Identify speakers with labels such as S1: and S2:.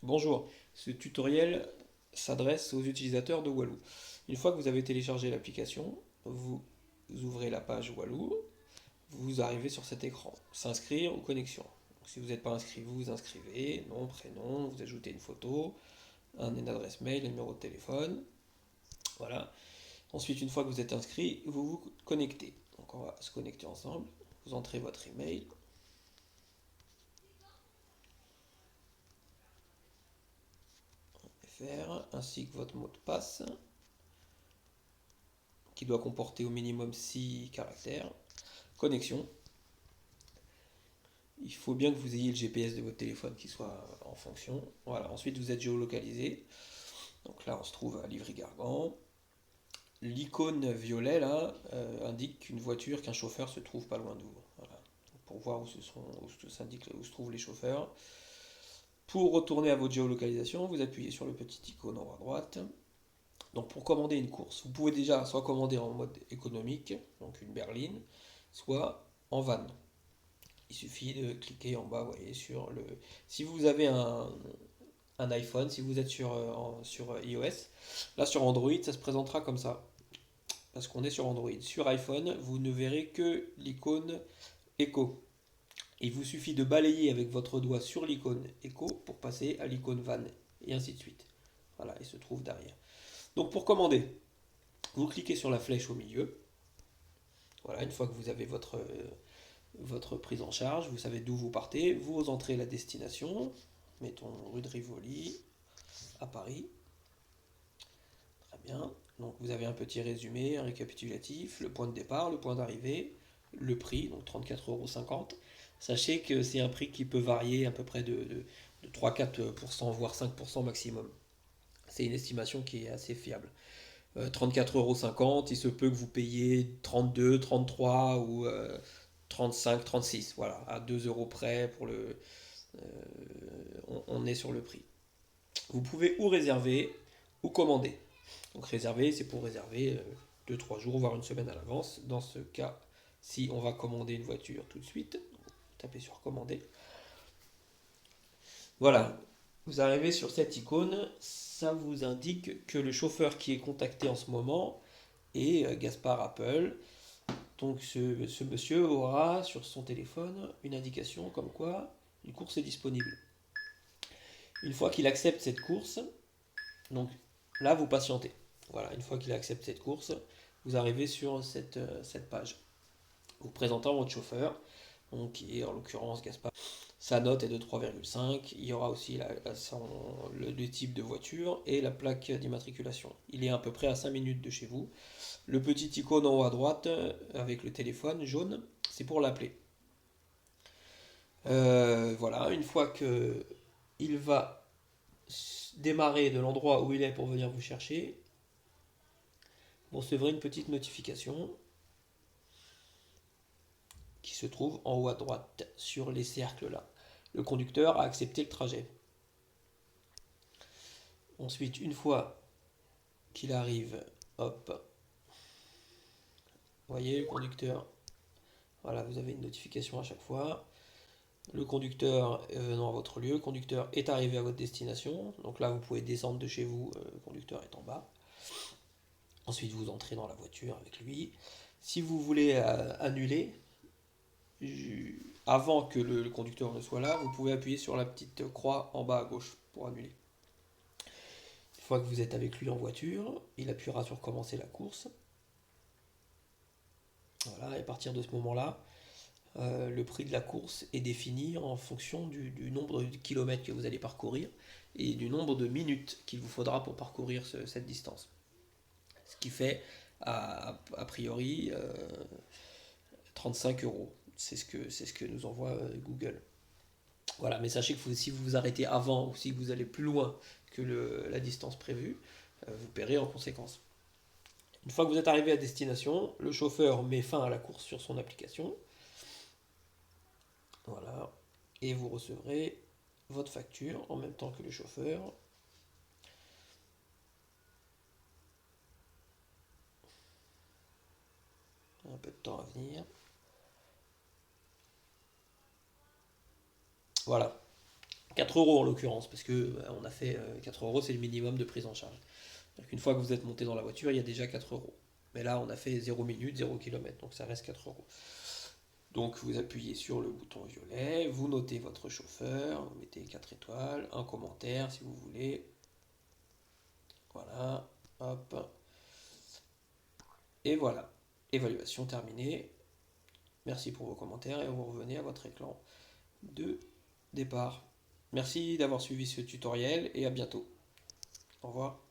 S1: Bonjour, ce tutoriel s'adresse aux utilisateurs de Walou. Une fois que vous avez téléchargé l'application, vous ouvrez la page Walou, vous arrivez sur cet écran, s'inscrire ou connexion. Donc, si vous n'êtes pas inscrit, vous vous inscrivez, nom, prénom, vous ajoutez une photo, une adresse mail, un numéro de téléphone, voilà. Ensuite, une fois que vous êtes inscrit, vous vous connectez. Donc on va se connecter ensemble, vous entrez votre email, FR, ainsi que votre mot de passe, qui doit comporter au minimum 6 caractères. Connexion. Il faut bien que vous ayez le GPS de votre téléphone qui soit en fonction. Voilà. Ensuite, vous êtes géolocalisé. Donc là, on se trouve à Livry-Gargan. L'icône violet là indique qu'une voiture, qu'un chauffeur se trouve pas loin de vous. Voilà. Pour voir où se trouvent les chauffeurs. Pour retourner à votre géolocalisation, vous appuyez sur le petit icône en haut à droite. Donc pour commander une course, vous pouvez déjà soit commander en mode économique, donc une berline, soit en van. Il suffit de cliquer en bas, vous voyez, sur le. Si vous avez un iPhone, si vous êtes sur iOS, là sur Android, ça se présentera comme ça. Parce qu'on est sur Android. Sur iPhone, vous ne verrez que l'icône Echo. Il vous suffit de balayer avec votre doigt sur l'icône Echo pour passer à l'icône Van, et ainsi de suite. Voilà, il se trouve derrière. Donc pour commander, vous cliquez sur la flèche au milieu. Voilà, une fois que vous avez votre prise en charge, vous savez d'où vous partez, vous entrez la destination, mettons rue de Rivoli, à Paris, très bien. Donc vous avez un petit résumé, un récapitulatif, le point de départ, le point d'arrivée, le prix, donc 34,50 €. Sachez que c'est un prix qui peut varier à peu près de 3-4%, voire 5% maximum. C'est une estimation qui est assez fiable. 34,50 €, il se peut que vous payiez 32, 33 ou 35, 36, voilà, à 2 euros près pour on est sur le prix. Vous pouvez ou réserver ou commander. Donc réserver, c'est pour réserver 2-3 jours, voire une semaine à l'avance. Dans ce cas, si on va commander une voiture tout de suite, tapez sur commander. Voilà, vous arrivez sur cette icône, ça vous indique que le chauffeur qui est contacté en ce moment est Gaspard Apple. Donc ce monsieur aura sur son téléphone une indication comme quoi une course est disponible. Une fois qu'il accepte cette course, donc là vous patientez. Voilà, une fois qu'il accepte cette course, vous arrivez sur cette page. Vous présentant votre chauffeur, donc qui est en l'occurrence Gaspard. Sa note est de 3,5. Il y aura aussi le type de voiture et la plaque d'immatriculation. Il est à peu près à 5 minutes de chez vous. Le petit icône en haut à droite avec le téléphone jaune, c'est pour l'appeler. Voilà, une fois que il va démarrer de l'endroit où il est pour venir vous chercher, vous recevrez une petite notification qui se trouve en haut à droite sur les cercles là. Le conducteur a accepté le trajet. Ensuite, une fois qu'il arrive, hop, vous voyez le conducteur, voilà, vous avez une notification à chaque fois. Le conducteur est venant à votre lieu, le conducteur est arrivé à votre destination. Donc là, vous pouvez descendre de chez vous, le conducteur est en bas. Ensuite, vous entrez dans la voiture avec lui. Si vous voulez annuler, avant que le conducteur ne soit là, vous pouvez appuyer sur la petite croix en bas à gauche pour annuler. Une fois que vous êtes avec lui en voiture, il appuiera sur commencer la course. Voilà, et à partir de ce moment-là, le prix de la course est défini en fonction du nombre de kilomètres que vous allez parcourir et du nombre de minutes qu'il vous faudra pour parcourir cette distance. Ce qui fait a priori 35 euros. C'est ce que nous envoie Google. Voilà, mais sachez que si vous vous arrêtez avant ou si vous allez plus loin que la distance prévue, vous paierez en conséquence. Une fois que vous êtes arrivé à destination, le chauffeur met fin à la course sur son application. Voilà. Et vous recevrez votre facture en même temps que le chauffeur. Un peu de temps à venir. Voilà. 4 euros en l'occurrence, parce que on a fait 4 euros, c'est le minimum de prise en charge. Une fois que vous êtes monté dans la voiture, il y a déjà 4 euros. Mais là, on a fait 0 minute, 0 km, donc ça reste 4 euros. Donc vous appuyez sur le bouton violet, vous notez votre chauffeur, vous mettez 4 étoiles, un commentaire si vous voulez. Voilà, hop. Et voilà, évaluation terminée. Merci pour vos commentaires et vous revenez à votre écran de départ. Merci d'avoir suivi ce tutoriel et à bientôt. Au revoir.